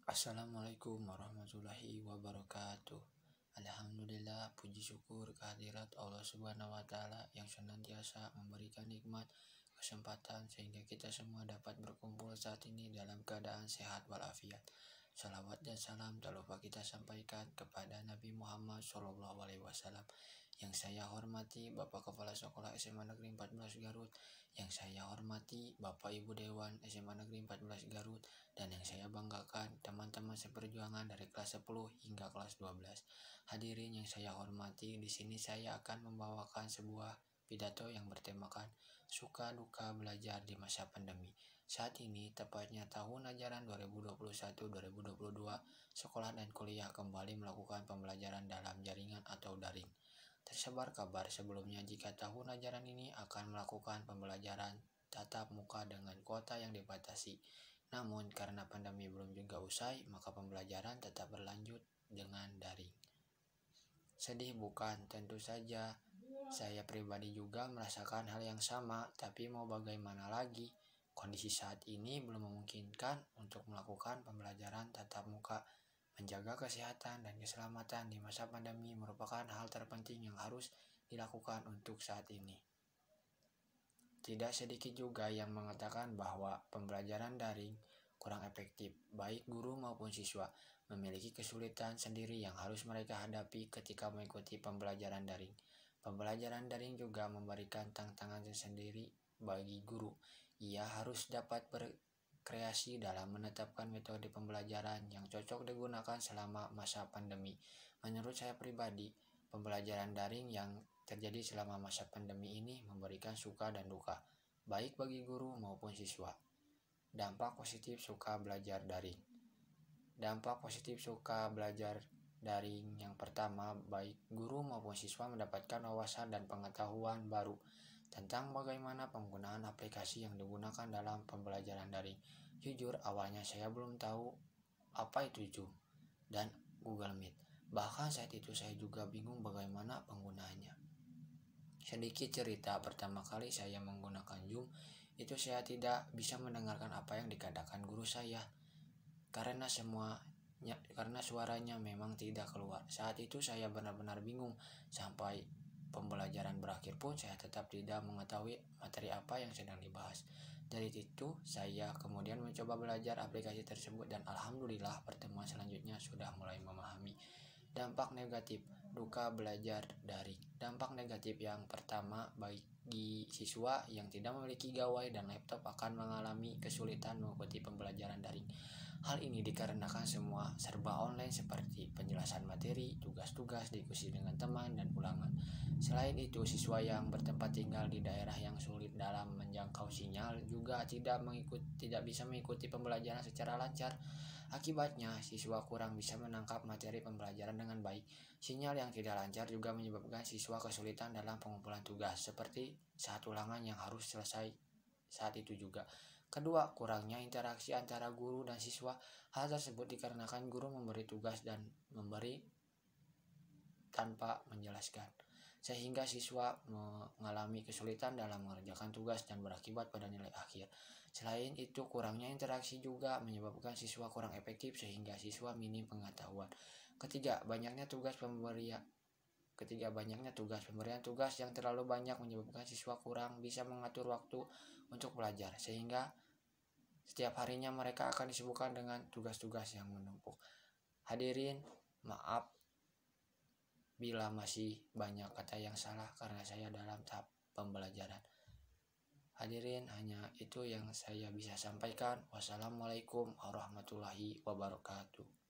Assalamualaikum warahmatullahi wabarakatuh. Alhamdulillah, puji syukur kehadirat Allah Subhanahu wa Ta'ala yang senantiasa memberikan nikmat kesempatan sehingga kita semua dapat berkumpul saat ini dalam keadaan sehat walafiat. Salawat dan salam tak lupa kita sampaikan kepada Nabi Muhammad SAW. Yang saya hormati Bapak Kepala Sekolah SMA Negeri 14 Garut, yang saya hormati Bapak Ibu Dewan SMA Negeri 14 Garut, dan yang saya banggakan teman-teman seperjuangan dari kelas 10 hingga kelas 12. Hadirin yang saya hormati, di sini saya akan membawakan sebuah pidato yang bertemakan suka duka belajar di masa pandemi. Saat ini tepatnya tahun ajaran 2021-2022, sekolah dan kuliah kembali melakukan pembelajaran dalam jaringan atau daring. Tersebar kabar sebelumnya jika tahun ajaran ini akan melakukan pembelajaran tatap muka dengan kuota yang dibatasi. Namun karena pandemi belum juga usai, maka pembelajaran tetap berlanjut dengan daring. Sedih bukan? Tentu saja. Saya pribadi juga merasakan hal yang sama, tapi mau bagaimana lagi? Kondisi saat ini belum memungkinkan untuk melakukan pembelajaran tatap muka. Menjaga kesehatan dan keselamatan di masa pandemi merupakan hal terpenting yang harus dilakukan untuk saat ini. Tidak sedikit juga yang mengatakan bahwa pembelajaran daring kurang efektif, baik guru maupun siswa memiliki kesulitan sendiri yang harus mereka hadapi ketika mengikuti pembelajaran daring. Pembelajaran daring juga memberikan tantangan tersendiri bagi guru. Ia harus dapat berkreasi dalam menetapkan metode pembelajaran yang cocok digunakan selama masa pandemi. Menurut saya pribadi, pembelajaran daring yang terjadi selama masa pandemi ini memberikan suka dan duka, baik bagi guru maupun siswa. Dampak positif suka belajar daring. Dampak positif suka belajar daring yang pertama, baik guru maupun siswa mendapatkan wawasan dan pengetahuan baru tentang bagaimana penggunaan aplikasi yang digunakan dalam pembelajaran daring. Jujur, awalnya saya belum tahu apa itu Zoom dan Google Meet. Bahkan saat itu saya juga bingung bagaimana penggunaannya. Sedikit cerita, pertama kali saya menggunakan Zoom, itu saya tidak bisa mendengarkan apa yang dikatakan guru saya karena suaranya memang tidak keluar. Saat itu saya benar-benar bingung, sampai pembelajaran berakhir pun saya tetap tidak mengetahui materi apa yang sedang dibahas. Dari itu saya kemudian mencoba belajar aplikasi tersebut dan alhamdulillah pertemuan selanjutnya sudah mulai memahami. Dampak negatif duka belajar daring. Dampak negatif yang pertama, bagi siswa yang tidak memiliki gawai dan laptop akan mengalami kesulitan mengikuti pembelajaran daring. Hal ini dikarenakan semua serba online seperti penjelasan materi, tugas-tugas, diskusi dengan teman, dan ulangan. Selain itu, siswa yang bertempat tinggal di daerah yang sulit dalam menjangkau sinyal juga tidak bisa mengikuti pembelajaran secara lancar. Akibatnya, siswa kurang bisa menangkap materi pembelajaran dengan baik. Sinyal yang tidak lancar juga menyebabkan siswa kesulitan dalam pengumpulan tugas, seperti saat ulangan yang harus selesai saat itu juga. Kedua, kurangnya interaksi antara guru dan siswa. Hal tersebut dikarenakan guru memberi tugas dan memberi tanpa menjelaskan, sehingga siswa mengalami kesulitan dalam mengerjakan tugas dan berakibat pada nilai akhir. Selain itu, kurangnya interaksi juga menyebabkan siswa kurang efektif sehingga siswa minim pengetahuan. Ketiga, banyaknya tugas pemberian tugas yang terlalu banyak menyebabkan siswa kurang bisa mengatur waktu untuk belajar, sehingga setiap harinya mereka akan disibukkan dengan tugas-tugas yang menumpuk. Hadirin, maaf bila masih banyak kata yang salah karena saya dalam tahap pembelajaran. Hadirin, hanya itu yang saya bisa sampaikan. Wassalamualaikum warahmatullahi wabarakatuh.